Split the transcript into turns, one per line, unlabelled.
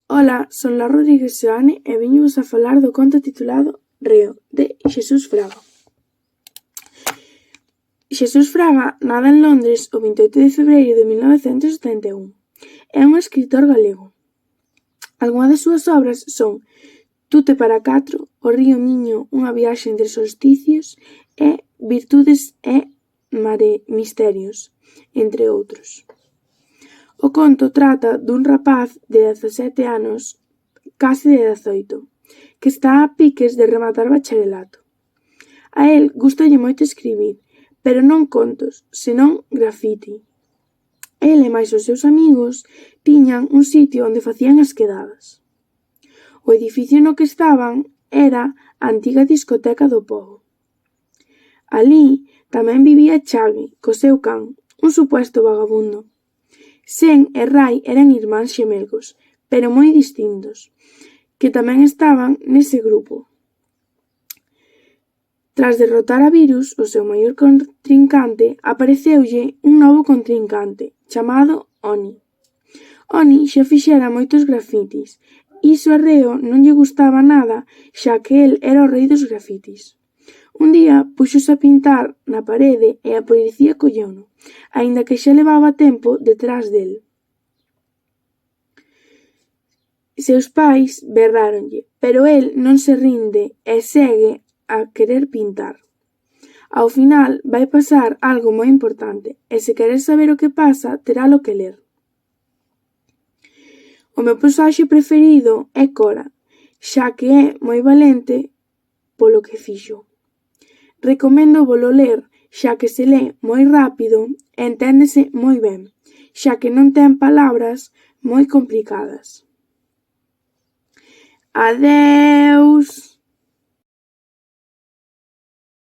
Ola, son Lar Rodríguez Seoane e viñovos a falar do conto titulado Reo, de Xesús Fraga. Xesús Fraga nada en Londres o 28 de febreiro de 1971. É un escritor galego. Algunhas das súas obras son Tute para catro, O río Miño, unha viaxe entre solsticios e Virtudes e misterios, entre outros. O conto trata dun rapaz de 17 anos, case de 18, que está a piques de rematar bacharelato. A el gústalle moito escribir, pero non contos, senón grafiti. El e máis os seus amigos tiñan un sitio onde facían as quedadas. O edificio no que estaban era a antiga discoteca do pobo. Alí tamén vivía Chagui, co seu can, un suposto vagabundo. Sen e Rai eran irmáns xemelgos, pero moi distintos, que tamén estaban nese grupo. Tras derrotar a Virus, o seu maior contrincante, apareceulle un novo contrincante, chamado Oni. Oni xa fixera moitos grafitis, iso a Reo non lle gustaba nada, xa que el era o rei dos grafitis. Un día puxose a pintar na parede e a policía colleuno, aínda que xa levaba tempo detrás del. Seus pais berráronlle, pero el non se rinde e segue a querer pintar. Ao final vai pasar algo moi importante e se queres saber o que pasa, teralo que ler. O meu personaxe preferido é Cora, xa que é moi valente polo que fixo. Recomendo volo ler, xa que se lé moi rápido e enténdese moi ben, xa que non ten palabras moi complicadas. Adeu!